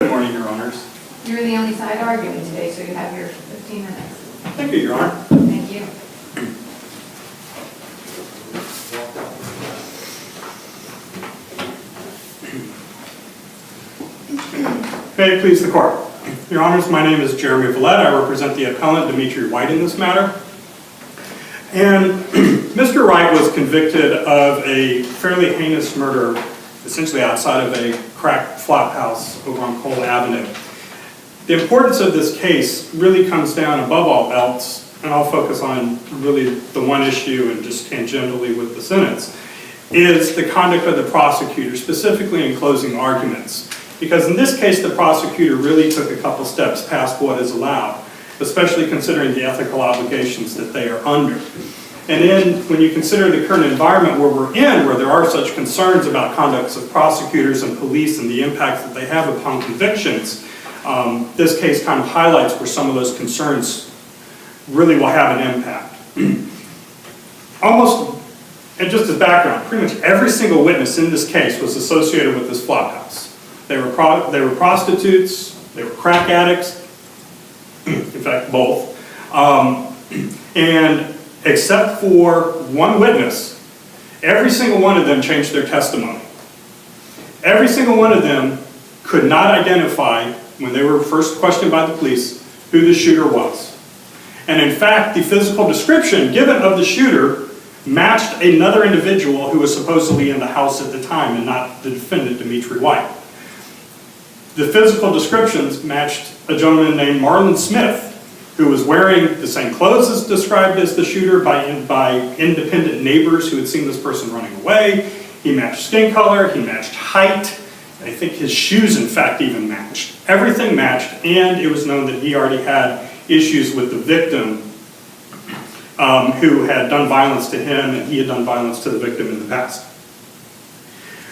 Good morning, Your Honors. You're the only side arguing today, so you have your 15 minutes. Thank you, Your Honor. Thank you. May it please the Court. Your Honors, my name is Jeremy Vallette. I represent the appellant, Dimitry White, in this matter. And Mr. Wright was convicted of a fairly heinous murder, essentially outside of a crack flop house over on Cole Avenue. The importance of this case really comes down, above all else, and I'll focus on really the one issue and just tangentially with the sentence, is the conduct of the prosecutor, specifically in closing arguments. Because in this case, the prosecutor really took a couple steps past what is allowed, especially considering the ethical obligations that they are under. And then when you consider the current environment where we're in, where there are such concerns about conducts of prosecutors and police and the impacts that they have upon convictions, this case kind of highlights where some of those concerns really will have an impact. Almost, and just as background, pretty much every single witness in this case was associated with this flop house. They were prostitutes, they were crack addicts, in fact, both. And except for one witness, every single one of them changed their testimony. Every single one of them could not identify, when they were first questioned by the police, who the shooter was. And in fact, the physical description given of the shooter matched another individual who was supposedly in the house at the time and not the defendant, Dimitry White. The physical descriptions matched a gentleman named Marlon Smith, who was wearing the same clothes as described as the shooter by independent neighbors who had seen this person running away. He matched skin color, he matched height. I think his shoes, in fact, even matched. Everything matched, and it was known that he already had issues with the victim who had done violence to him, and he had done violence to the victim in the past.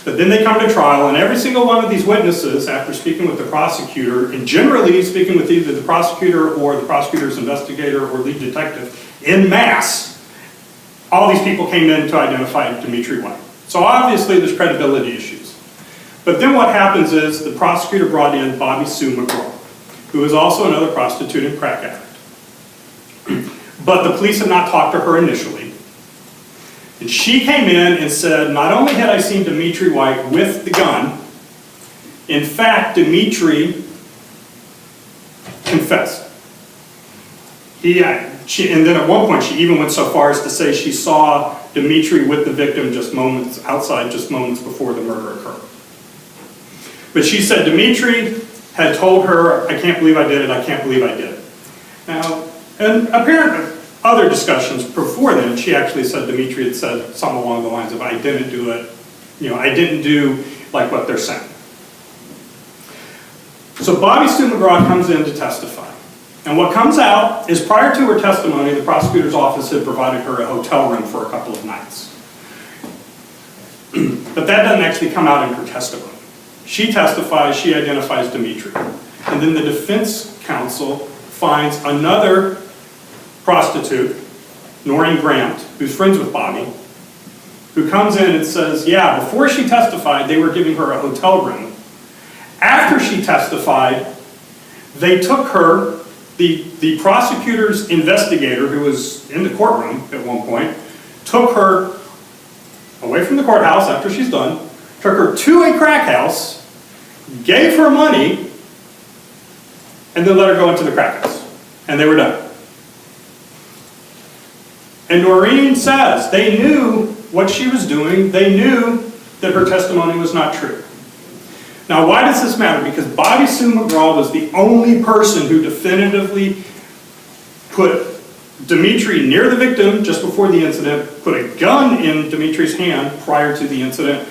But then they come to trial, and every single one of these witnesses, after speaking with the prosecutor, and generally speaking with either the prosecutor or the prosecutor's investigator or lead detective, en masse, all these people came in to identify Dimitry White. So obviously there's credibility issues. But then what happens is the prosecutor brought in Bobby Sue McGraw, who is also another prostitute and crack addict. But the police had not talked to her initially. And she came in and said, not only had I seen Dimitry White with the gun, in fact, Dimitry confessed. And then at one point, she even went so far as to say she saw Dimitry with the victim just moments before the murder occurred. But she said Dimitry had told her, I can't believe I did it, I can't believe I did it. Now, and apparently, other discussions before then, she actually said Dimitry had said something along the lines of, I didn't do it, I didn't do like what they're saying. So Bobby Sue McGraw comes in to testify. And what comes out is prior to her testimony, the prosecutor's office had provided her a hotel room for a couple of nights. But that doesn't actually come out in her testimony. She testifies, she identifies Dimitry. And then the defense counsel finds another prostitute, Noreen Grant, who's friends with Bobby, who comes in and says, yeah, before she testified, they were giving her a hotel room. After she testified, they took her, the prosecutor's investigator, who was in the courtroom at one point, took her away from the courthouse after she's done, took her to a crack house, gave her money, and then let her go into the crack house. And they were done. And Noreen says they knew what she was doing. They knew that her testimony was not true. Now, why does this matter? Because Bobby Sue McGraw was the only person who definitively put Dimitry near the victim just before the incident, put a gun in Dimitri's hand prior to the incident,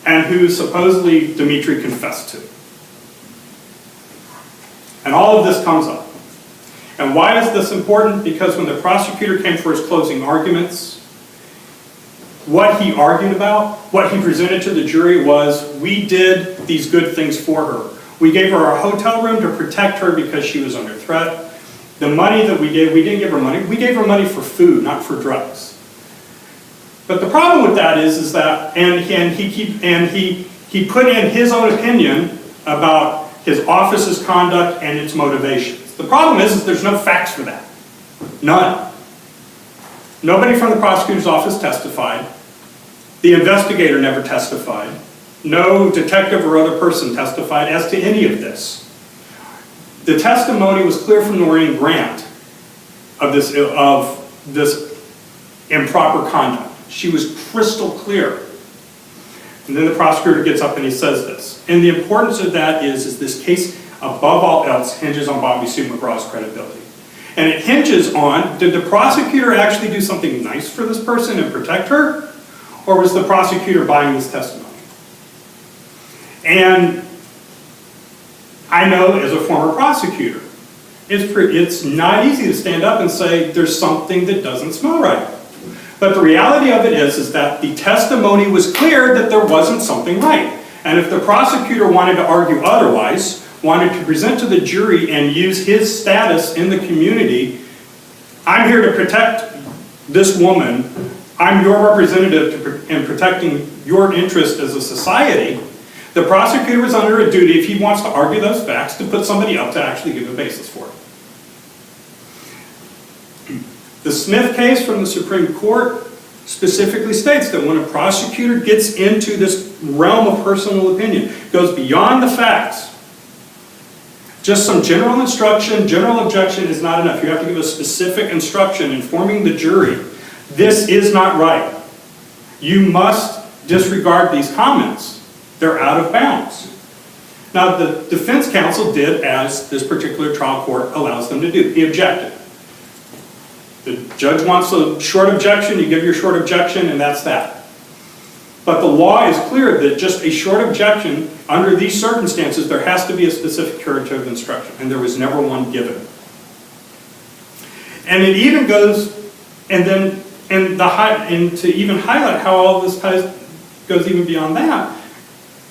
and who supposedly Dimitry confessed to. And all of this comes up. And why is this important? Because when the prosecutor came for his closing arguments, what he argued about, what he presented to the jury was, we did these good things for her. We gave her a hotel room to protect her because she was under threat. The money that we gave, we didn't give her money. We gave her money for food, not for drugs. But the problem with that is that, and he put in his own opinion about his office's conduct and its motivations. The problem is there's no facts for that. None. Nobody from the prosecutor's office testified. The investigator never testified. No detective or other person testified as to any of this. The testimony was clear from Noreen Grant of this improper conduct. She was crystal clear. And then the prosecutor gets up and he says this. And the importance of that is this case, above all else, hinges on Bobby Sue McGraw's credibility. And it hinges on, did the prosecutor actually do something nice for this person and protect her? Or was the prosecutor buying this testimony? And I know as a former prosecutor, it's not easy to stand up and say there's something that doesn't smell right. But the reality of it is that the testimony was clear that there wasn't something right. And if the prosecutor wanted to argue otherwise, wanted to present to the jury and use his status in the community, I'm here to protect this woman, I'm your representative in protecting your interest as a society, the prosecutor is under a duty, if he wants to argue those facts, to put somebody up to actually give a basis for it. The Smith case from the Supreme Court specifically states that when a prosecutor gets into this realm of personal opinion, goes beyond the facts, just some general instruction, general objection is not enough. You have to give a specific instruction informing the jury, this is not right. You must disregard these comments. They're out of bounds. Now, the defense counsel did as this particular trial court allows them to do. He objected. The judge wants a short objection, you give your short objection, and that's that. But the law is clear that just a short objection, under these circumstances, there has to be a specific curative instruction, and there was never one given. And it even goes, and to even highlight how all this goes even beyond that,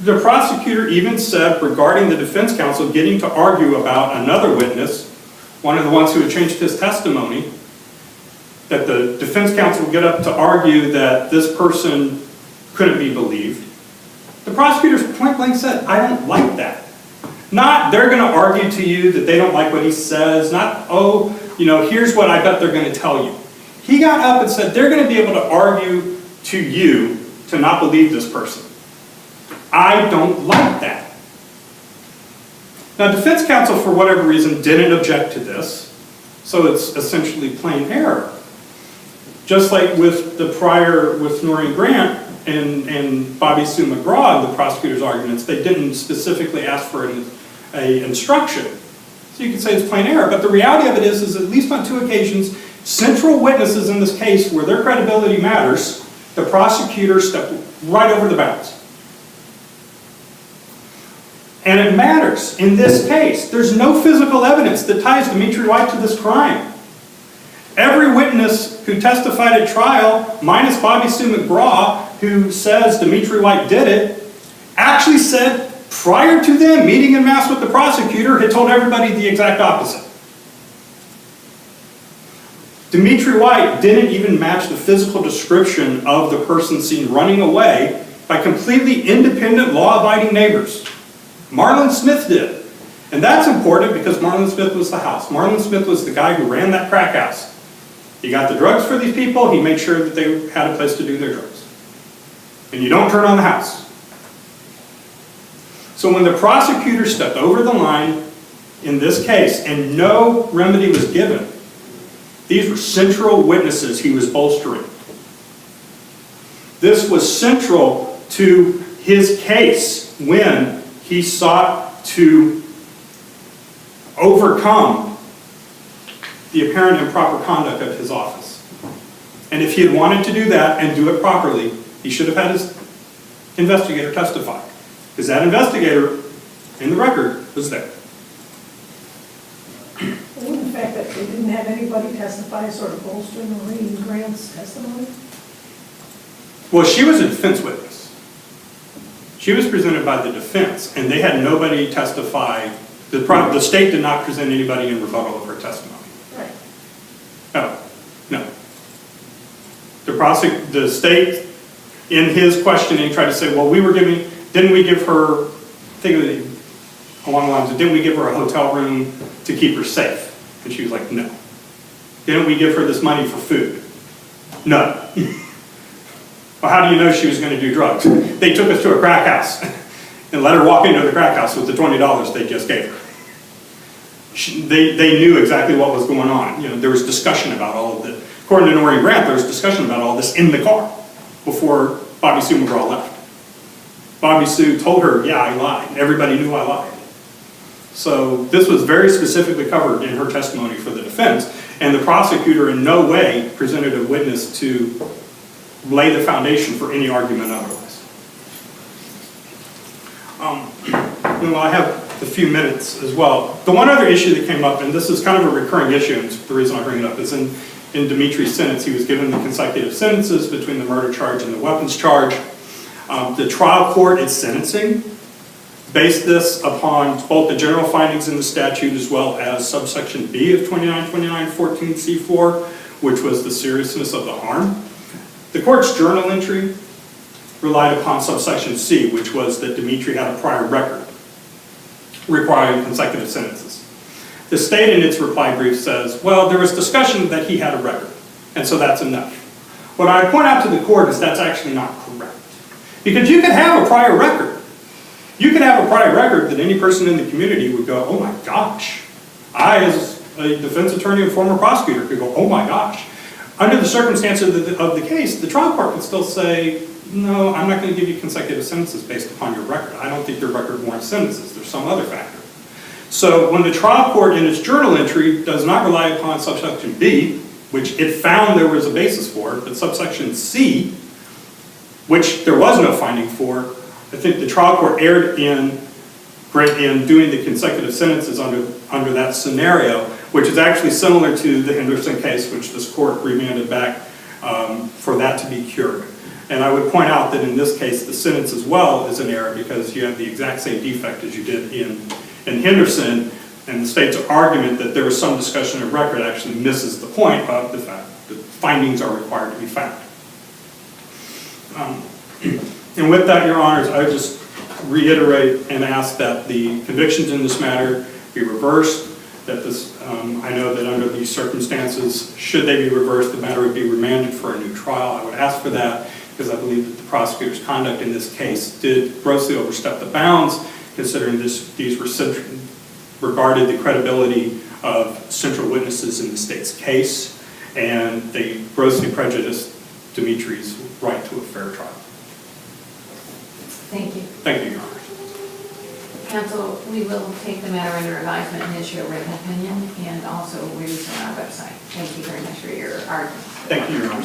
the prosecutor even said regarding the defense counsel getting to argue about another witness, one of the ones who had changed his testimony, that the defense counsel would get up to argue that this person couldn't be believed. The prosecutors point blank said, I don't like that. Not, they're going to argue to you that they don't like what he says. Not, oh, here's what I bet they're going to tell you. He got up and said, they're going to be able to argue to you to not believe this person. I don't like that. Now, defense counsel, for whatever reason, didn't object to this, so it's essentially plain error. Just like with the prior, with Noreen Grant and Bobby Sue McGraw, the prosecutor's arguments, they didn't specifically ask for an instruction. So you could say it's plain error, but the reality of it is at least on 2 occasions, central witnesses in this case where their credibility matters, the prosecutor stepped right over the bounds. And it matters. In this case, there's no physical evidence that ties Dimitry White to this crime. Every witness who testified at trial, minus Bobby Sue McGraw, who says Dimitry White did it, actually said prior to them meeting en masse with the prosecutor, had told everybody the exact opposite. Dimitry White didn't even match the physical description of the person seen running away by completely independent, law-abiding neighbors. Marlon Smith did. And that's important because Marlon Smith was the house. Marlon Smith was the guy who ran that crack house. He got the drugs for these people. He made sure that they had a place to do their drugs. And you don't turn on the house. So when the prosecutor stepped over the line in this case and no remedy was given, these were central witnesses he was bolstering. This was central to his case when he sought to overcome the apparent improper conduct of his office. And if he had wanted to do that and do it properly, he should have had his investigator testify. Because that investigator, in the record, was there. Wouldn't the fact that they didn't have anybody testify sort of bolstering Noreen Grant's testimony? Well, she was a defense witness. She was presented by the defense, and they had nobody testify. The state did not present anybody in rebuttal of her testimony. Right. No. The state, in his questioning, tried to say, well, didn't we give her, along the lines of, didn't we give her a hotel room to keep her safe? And she was like, no. Didn't we give her this money for food? No. Well, how do you know she was going to do drugs? They took us to a crack house and let her walk into the crack house with the $20 they just gave her. They knew exactly what was going on. You know, there was discussion about all of this. According to Noreen Grant, there was discussion about all this in the car before Bobby Sue McGraw left. Bobby Sue told her, yeah, I lied. Everybody knew I lied. So this was very specifically covered in her testimony for the defense, and the prosecutor in no way presented a witness to lay the foundation for any argument otherwise. Well, I have a few minutes as well. The one other issue that came up, and this is kind of a recurring issue, and the reason I bring it up is in Dimitri's sentence, he was given the consecutive sentences between the murder charge and the weapons charge. The trial court in sentencing based this upon both the general findings in the statute as well as subsection B of 2929-14C4, which was the seriousness of the harm. The court's journal entry relied upon subsection C, which was that Dimitry had a prior record requiring consecutive sentences. The state in its reply brief says, well, there was discussion that he had a record, and so that's enough. What I point out to the court is that's actually not correct. Because you can have a prior record. You can have a prior record that any person in the community would go, oh my gosh. I, as a defense attorney and former prosecutor, could go, oh my gosh. Under the circumstances of the case, the trial court could still say, no, I'm not going to give you consecutive sentences based upon your record. I don't think your record warrants sentences. There's some other factor. So when the trial court in its journal entry does not rely upon subsection B, which it found there was a basis for, but subsection C, which there was no finding for, I think the trial court erred in doing the consecutive sentences under that scenario, which is actually similar to the Henderson case, which this court remanded back for that to be cured. And I would point out that in this case, the sentence as well is an error because you have the exact same defect as you did in Henderson, and the state's argument that there was some discussion of record actually misses the point of the fact that findings are required to be found. And with that, Your Honors, I would just reiterate and ask that the convictions in this matter be reversed, that this, I know that under these circumstances, should they be reversed, the matter would be remanded for a new trial. I would ask for that because I believe that the prosecutor's conduct in this case did grossly overstep the bounds, considering these were regarded the credibility of central witnesses in the state's case, and they grossly prejudiced Dimitri's right to a fair trial. Thank you. Thank you, Your Honor. Counsel, we will take the matter under advisement and issue a written opinion and also release it on our website. Thank you very much for your argument. Thank you, Your Honor.